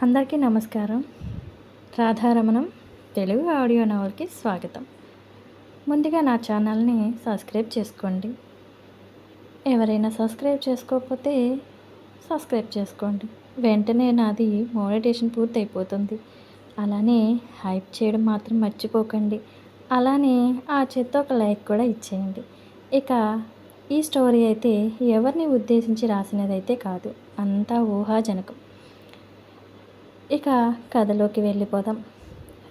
అందరికీ నమస్కారం. రాధారమణం తెలుగు ఆడియో నవల్కి స్వాగతం. ముందుగా నా ఛానల్ని సబ్స్క్రైబ్ చేసుకోండి. ఎవరైనా సబ్స్క్రైబ్ చేసుకోకపోతే సబ్స్క్రైబ్ చేసుకోండి. వెంటనే నాది మోనిటైజేషన్ పూర్తయిపోతుంది. అలానే హైప్ చేయడం మాత్రం మర్చిపోకండి. అలానే ఆ చేత్తో ఒక లైక్ కూడా ఇచ్చేయండి. ఇక ఈ స్టోరీ అయితే ఎవరిని ఉద్దేశించి రాసినదైతే కాదు, అంతా ఊహాజనకం. ఇక కథలోకి వెళ్ళిపోదాం.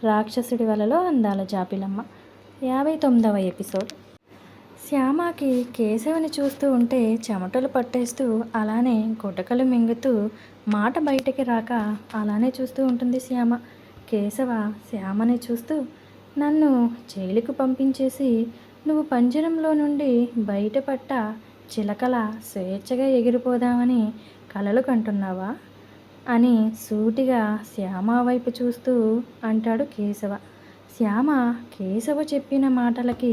రాక్షసుడి వలలో అందాల జాబిలమ్మ 59వ ఎపిసోడ్. శ్యామకి కేశవుని చూస్తూ ఉంటే చెమటలు పట్టేస్తూ అలానే గుటకలు మింగుతూ మాట బయటికి రాక అలానే చూస్తూ ఉంటుంది శ్యామ. కేశవ శ్యామని చూస్తూ, నన్ను జైలుకు పంపించేసి నువ్వు పంజరంలో నుండి బయటపట్ట చిలకల స్వేచ్ఛగా ఎగిరిపోదామని కలలు కంటున్నావా అని సూటిగా శ్యామ వైపు చూస్తూ అంటాడు కేశవ. శ్యామ కేశవ చెప్పిన మాటలకి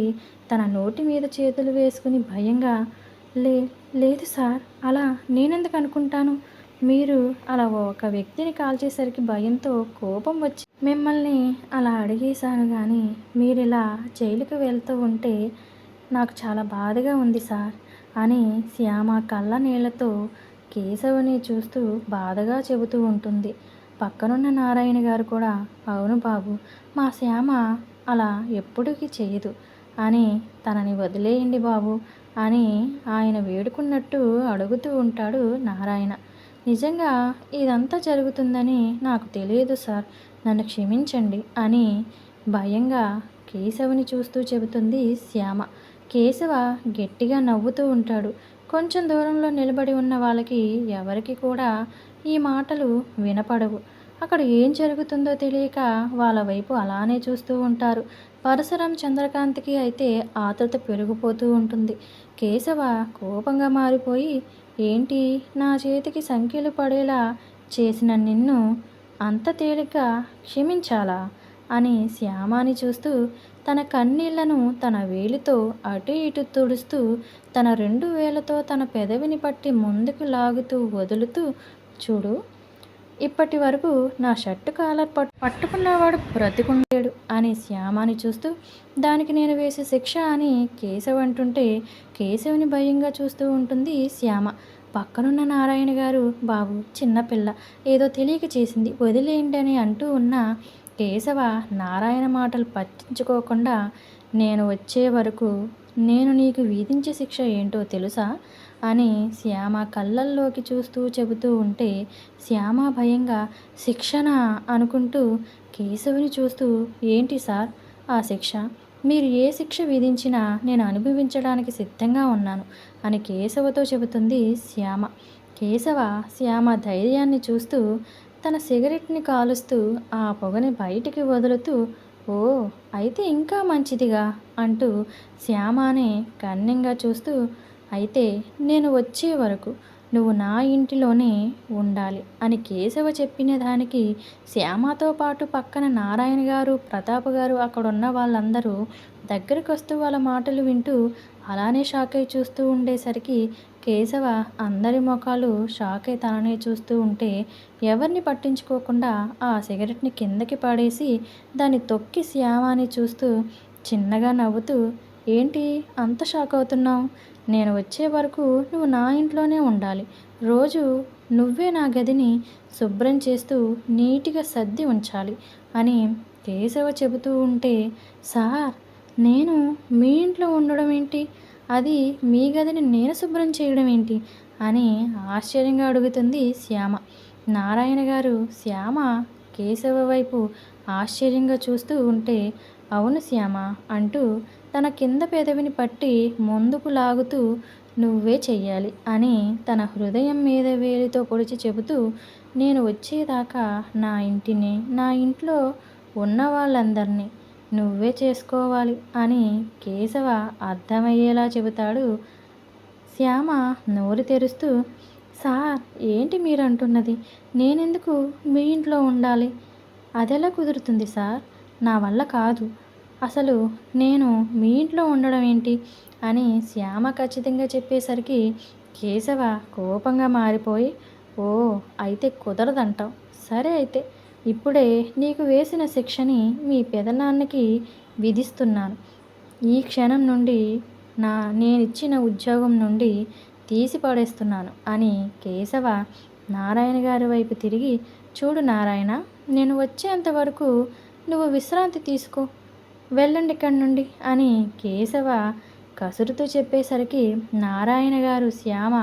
తన నోటి మీద చేతులు వేసుకుని భయంగా, లేదు సార్, అలా నేనెందుకు అనుకుంటాను? మీరు అలా ఒక వ్యక్తిని కాల్చేసరికి భయంతో కోపం వచ్చి మిమ్మల్ని అలా అడిగేశాను, కానీ మీరు ఇలా జైలుకి వెళ్తూ ఉంటే నాకు చాలా బాధగా ఉంది సార్ అని శ్యామ కళ్ళ నీళ్లతో కేశవుని చూస్తూ బాధగా చెబుతూ ఉంటుంది. పక్కనున్న నారాయణ గారు కూడా, అవును బాబు, మా శ్యామ అలా ఎప్పటికీ చేయదు అని తనని వదిలేయండి బాబు అని ఆయన వేడుకున్నట్టు అడుగుతూ ఉంటాడు నారాయణ. నిజంగా ఇదంతా జరుగుతుందని నాకు తెలియదు సార్, నన్ను క్షమించండి అని భయంగా కేశవుని చూస్తూ చెబుతుంది శ్యామ. కేశవ గట్టిగా నవ్వుతూ ఉంటాడు. కొంచెం దూరంలో నిలబడి ఉన్న వాళ్ళకి ఎవరికి కూడా ఈ మాటలు వినపడవు. అక్కడ ఏం జరుగుతుందో తెలియక వాళ్ళ వైపు అలానే చూస్తూ ఉంటారు. పరశురాం చంద్రకాంత్కి అయితే ఆతృత పెరిగిపోతూ ఉంటుంది. కేశవ కోపంగా మారిపోయి, ఏంటి నా చేతికి సంఖ్యలు పడేలా చేసిన నిన్ను అంత తేలిగ్గా క్షమించాలా అని శ్యామాని చూస్తూ తన కన్నీళ్లను తన వేలితో అటు ఇటు తుడుస్తూ తన 2 వేలతో తన పెదవిని పట్టి ముందుకు లాగుతూ వదులుతూ, చూడు, ఇప్పటి వరకు నా షర్టు కాలర్ పట్టుకున్నవాడు బ్రతికుండేడు అని శ్యామాని చూస్తూ, దానికి నేను వేసే శిక్ష అని కేశవ్ అంటుంటే కేశవుని భయంగా చూస్తూ ఉంటుంది శ్యామ. పక్కనున్న నారాయణ గారు, బాబు చిన్నపిల్ల, ఏదో తెలియక చేసింది, వదిలేయండి అని అంటూ ఉన్న కేశవ నారాయణ మాటలు పట్టించుకోకుండా, నేను వచ్చే వరకు నేను నీకు విధించే శిక్ష ఏంటో తెలుసా అని శ్యామ కళ్ళల్లోకి చూస్తూ చెబుతూ ఉంటే శ్యామ భయంగా, శిక్షణ అనుకుంటూ కేశవుని చూస్తూ, ఏంటి సార్ ఆ శిక్ష? మీరు ఏ శిక్ష విధించినా నేను అనుభవించడానికి సిద్ధంగా ఉన్నాను అని కేశవతో చెబుతుంది శ్యామ. కేశవ శ్యామ ధైర్యాన్ని చూస్తూ తన సిగరెట్ని కాలుస్తూ ఆ పొగని బయటికి వదులుతూ, ఓ అయితే ఇంకా మంచిదిగా అంటూ శ్యామానే కన్నింగా చూస్తూ, అయితే నేను వచ్చే వరకు నువ్వు నా ఇంటిలోనే ఉండాలి అని కేశవ చెప్పిన దానికి శ్యామతో పాటు పక్కన నారాయణ గారు, ప్రతాప్ గారు, అక్కడున్న వాళ్ళందరూ దగ్గరికి వస్తూ వాళ్ళ మాటలు వింటూ అలానే షాక్ అయి చూస్తూ ఉండేసరికి కేశవ అందరి ముఖాలు షాక్ అయి తననే చూస్తూ ఉంటే ఎవరిని పట్టించుకోకుండా ఆ సిగరెట్ని కిందకి పడేసి దాన్ని తొక్కి శ్యామాని చూస్తూ చిన్నగా నవ్వుతూ, ఏంటి అంత షాక్ అవుతున్నావు? నేను వచ్చే వరకు నువ్వు నా ఇంట్లోనే ఉండాలి. రోజు నువ్వే నా గదిని శుభ్రం చేస్తూ నీట్గా సర్ది ఉంచాలి అని కేశవ చెబుతూ ఉంటే, సార్, నేను మీ ఇంట్లో ఉండడం ఏంటి? అది మీ గదిని నేను శుభ్రం చేయడం ఏంటి అని ఆశ్చర్యంగా అడుగుతుంది శ్యామ. నారాయణ గారు శ్యామ కేశవ వైపు ఆశ్చర్యంగా చూస్తూ ఉంటే, అవును శ్యామ అంటూ తన కింద పెదవిని పట్టి ముందుకు లాగుతూ, నువ్వే చెయ్యాలి అని తన హృదయం మీద వేలితో పొడిచి చెబుతూ, నేను వచ్చేదాకా నా ఇంటిని, నా ఇంట్లో ఉన్న వాళ్ళందరినీ నువ్వే చేసుకోవాలి అని కేశవ అర్థమయ్యేలా చెబుతాడు. శ్యామ నోరు తెరుస్తూ, సార్, ఏంటి మీరు అంటున్నది? నేనెందుకు మీ ఇంట్లో ఉండాలి? అదెలా కుదురుతుంది సార్? నా వల్ల కాదు. అసలు నేను మీ ఇంట్లో ఉండడం ఏంటి అని శ్యామ ఖచ్చితంగా చెప్పేసరికి కేశవ కోపంగా మారిపోయి, ఓ ఓ, అయితే కుదరదంటావు. సరే అయితే ఇప్పుడే నీకు వేసిన శిక్షని మీ పెదనాన్నకి విధిస్తున్నాను. ఈ క్షణం నుండి నేనిచ్చిన ఉద్యోగం నుండి తీసి పడేస్తున్నాను అని కేశవ నారాయణ గారి వైపు తిరిగి, చూడు నారాయణ, నేను వచ్చేంత వరకు నువ్వు విశ్రాంతి తీసుకో, వెళ్ళండి ఇక్కడి నుండి అని కేశవ కసురుతూ చెప్పేసరికి నారాయణ గారు, శ్యామ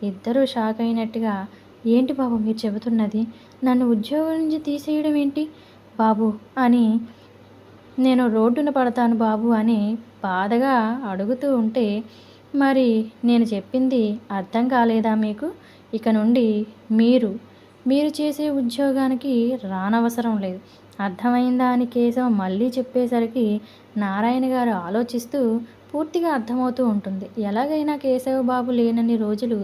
ఇద్దరూ షాక్ అయినట్టుగా, ఏంటి బాబు మీరు చెబుతున్నది? నన్ను ఉద్యోగం నుంచి తీసేయడం ఏంటి బాబు అని, నేను రోడ్డున పడతాను బాబు అని బాధగా అడుగుతూ ఉంటే, మరి నేను చెప్పింది అర్థం కాలేదా మీకు? ఇక నుండి మీరు మీరు చేసే ఉద్యోగానికి రానవసరం లేదు, అర్థమైందా అని కేశవ మళ్ళీ చెప్పేసరికి నారాయణ గారు ఆలోచిస్తూ, పూర్తిగా అర్థమవుతూ ఉంటుంది. ఎలాగైనా కేశవ బాబు లేనన్ని రోజులు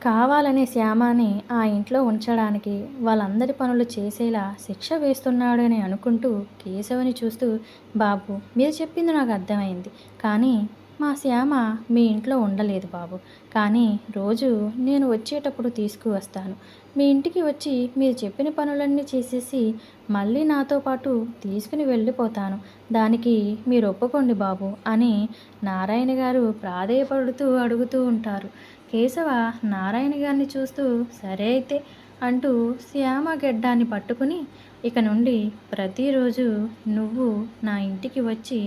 కావాలనే శ్యామని ఆ ఇంట్లో ఉంచడానికి వాళ్ళందరి పనులు చేసేలా శిక్ష వేస్తున్నాడు అని అనుకుంటూ కేశవుని చూస్తూ, బాబు మీరు చెప్పింది నాకు అర్థమైంది, కానీ మా శ్యామ మీ ఇంట్లో ఉండలేదు బాబు. కానీ రోజు నేను వచ్చేటప్పుడు తీసుకువస్తాను. మీ ఇంటికి వచ్చి మీరు చెప్పిన పనులన్నీ చేసేసి మళ్ళీ నాతో పాటు తీసుకుని వెళ్ళిపోతాను. దానికి మీరు ఒప్పుకోండి బాబు అని నారాయణ గారు ప్రాధేయపడుతూ అడుగుతూ ఉంటారు. కేశవ నారాయణ గారిని చూస్తూ, సరే అయితే అంటూ శ్యామ గెడ్డాన్ని పట్టుకుని, ఇక నుండి ప్రతిరోజు నువ్వు నా ఇంటికి వచ్చి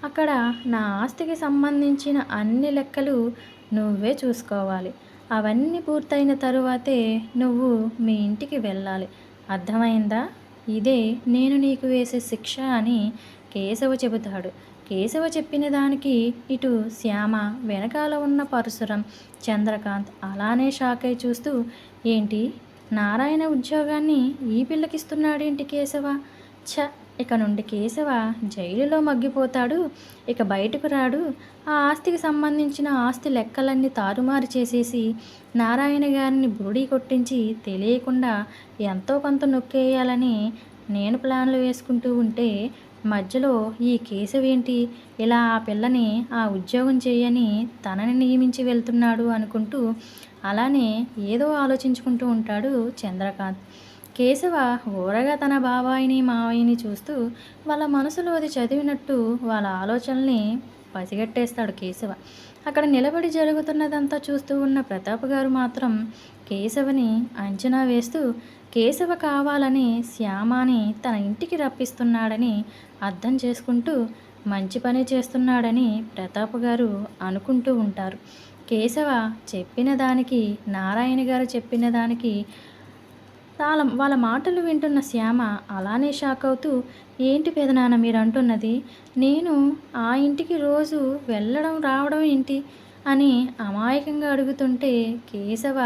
అక్కడ నా ఆస్తికి సంబంధించిన అన్ని లెక్కలు నువ్వే చూసుకోవాలి. అవన్నీ పూర్తయిన తరువాతే నువ్వు మీ ఇంటికి వెళ్ళాలి, అర్థమైందా? ఇదే నేను నీకు వేసే శిక్ష అని కేశవ చెబుతాడు. కేశవ చెప్పిన దానికి ఇటు శ్యామ, వెనకాల ఉన్న పరశురం, చంద్రకాంత్ అలానే షాక్ అయి చూస్తూ, ఏంటి నారాయణ ఉద్యోగాన్ని ఈ పిల్లకిస్తున్నాడేంటి కేశవ? ఛ, ఇక నుండి కేశవ జైలులో మగ్గిపోతాడు, ఇక బయటకు రాడు. ఆ ఆస్తికి సంబంధించిన ఆస్తి లెక్కలన్నీ తారుమారు చేసేసి నారాయణ గారిని బురుడీ కొట్టించి తెలియకుండా ఎంతో కొంత నొక్కేయాలని నేను ప్లాన్లు వేసుకుంటూ ఉంటే మధ్యలో ఈ కేశవేంటి ఇలా ఆ పిల్లని ఆ ఉద్యోగం చేయని తనని నియమించి వెళ్తున్నాడు అనుకుంటూ అలానే ఏదో ఆలోచించుకుంటూ ఉంటాడు చంద్రకాంత్. కేశవ ఊరగా తన బాబాయిని మావయ్యని చూస్తూ వాళ్ళ మనసులో అది చదివినట్టు వాళ్ళ ఆలోచనల్ని పసిగట్టేస్తాడు కేశవ. అక్కడ నిలబడి జరుగుతున్నదంతా చూస్తూ ఉన్న ప్రతాప్ గారు మాత్రం కేశవని అంచనా వేస్తూ, కేశవ కావాలని శ్యామాని తన ఇంటికి రప్పిస్తున్నాడని అర్థం చేసుకుంటూ మంచి పని చేస్తున్నాడని ప్రతాప్ గారు అనుకుంటూ ఉంటారు. కేశవ చెప్పిన దానికి, నారాయణ గారు చెప్పిన దానికి వాళ్ళ మాటలు వింటున్న శ్యామ అలానే షాక్ అవుతూ, ఏంటి పెదనాన్న మీరు అంటున్నది? నేను ఆ ఇంటికి రోజు వెళ్ళడం రావడం ఏంటి అని అమాయకంగా అడుగుతుంటే కేశవ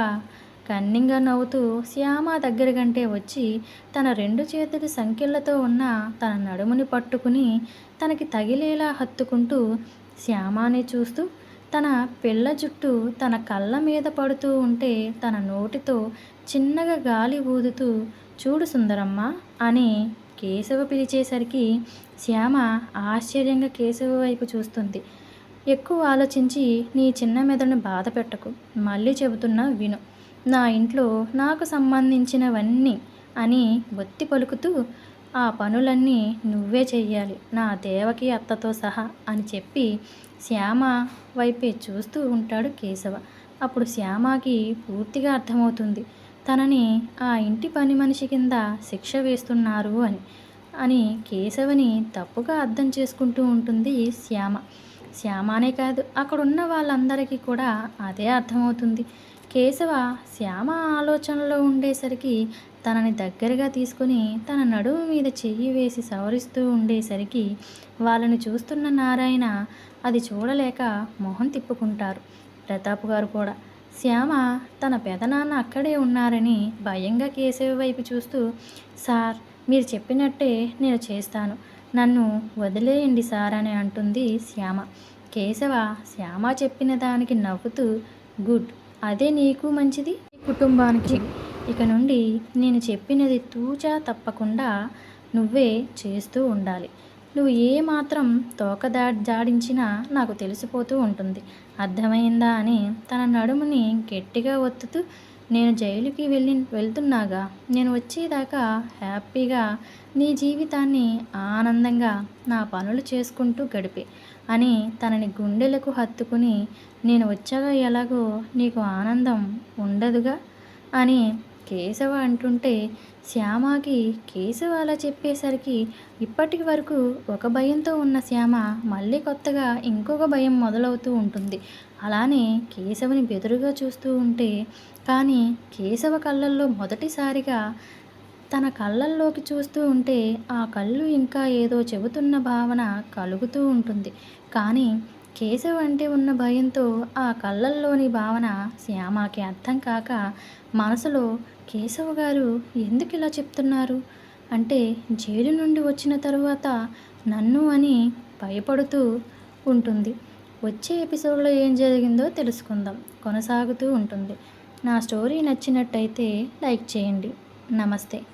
కన్నింగా నవ్వుతూ శ్యామ దగ్గర కంటే వచ్చి తన 2 చేతుల సంకెళ్లతో ఉన్న తన నడుముని పట్టుకుని తనకి తగిలేలా హత్తుకుంటూ శ్యామాని చూస్తూ, తన పిల్ల జుట్టు తన కళ్ళ మీద పడుతూ ఉంటే తన నోటితో చిన్నగా గాలి ఊదుతూ, చూడు సుందరమ్మ అని కేశవ పిలిచేసరికి శ్యామ ఆశ్చర్యంగా కేశవ వైపు చూస్తుంది. ఎక్కువ ఆలోచించి నీ చిన్న మెదడును బాధ పెట్టకు, మళ్ళీ చెబుతున్నా విను. నా ఇంట్లో నాకు సంబంధించినవన్నీ అని ఒత్తి పలుకుతూ, ఆ పనులన్నీ నువ్వే చెయ్యాలి, నా దేవకి అత్తతో సహా అని చెప్పి శ్యామ వైపే చూస్తూ ఉంటాడు కేశవ. అప్పుడు శ్యామకి పూర్తిగా అర్థమవుతుంది, తనని ఆ ఇంటి పని మనిషి కింద శిక్ష వేస్తున్నారు అని. కేశవని తప్పుగా అర్థం చేసుకుంటూ ఉంటుంది శ్యామ. శ్యామనే కాదు, అక్కడున్న వాళ్ళందరికీ కూడా అదే అర్థమవుతుంది. కేశవ శ్యామ ఆలోచనలో ఉండేసరికి తనని దగ్గరగా తీసుకుని తన నడుము మీద చెయ్యి వేసి సవరిస్తూ ఉండేసరికి వాళ్ళని చూస్తున్న నారాయణ అది చూడలేక మొహం తిప్పుకుంటారు. ప్రతాప్ గారు కూడా శ్యామ తన పెదనాన్న అక్కడే ఉన్నారని భయంగా కేశవ వైపు చూస్తూ, సార్ మీరు చెప్పినట్టే నేను చేస్తాను, నన్ను వదిలేయండి సార్ అని అంటుంది శ్యామ. కేశవ శ్యామ చెప్పిన దానికి నవ్వుతూ, గుడ్, అదే నీకు మంచిది, కుటుంబానికి. ఇక నుండి నేను చెప్పినది తూచా తప్పకుండా నువ్వే చేస్తూ ఉండాలి. నువ్వు ఏమాత్రం జాడించినా నాకు తెలిసిపోతూ ఉంటుంది, అర్థమైందా అని తన నడుముని గట్టిగా ఒత్తుతూ నేను జైలుకి వెళ్తున్నాగా నేను వచ్చేదాకా హ్యాపీగా నీ జీవితాన్ని ఆనందంగా నా పనులు చేసుకుంటూ గడిపే అని తనని గుండెలకు హత్తుకుని నేను వచ్చాక ఎలాగో నీకు ఆనందం ఉండదుగా అని కేశవ అంటుంటే శ్యామకి కేశవ అలా చెప్పేసరికి ఇప్పటి వరకు ఒక భయంతో ఉన్న శ్యామ మళ్ళీ కొత్తగా ఇంకొక భయం మొదలవుతూ ఉంటుంది. అలానే కేశవని బెదురుగా చూస్తూ ఉంటే కానీ కేశవ కళ్ళల్లో మొదటిసారిగా తన కళ్ళల్లోకి చూస్తూ ఉంటే ఆ కళ్ళు ఇంకా ఏదో చెబుతున్న భావన కలుగుతూ ఉంటుంది. కానీ కేశవ్ అంటే ఉన్న భయంతో ఆ కళ్ళల్లోని భావన శ్యామకి అర్థం కాక మనసులో కేశవ్ గారు ఎందుకు ఇలా చెప్తున్నారు అంటే జైలు నుండి వచ్చిన తరువాత నన్ను అని భయపడుతూ ఉంటుంది. వచ్చే ఎపిసోడ్లో ఏం జరిగిందో తెలుసుకుందాం. కొనసాగుతూ ఉంటుంది. నా స్టోరీ నచ్చినట్టయితే లైక్ చేయండి. నమస్తే.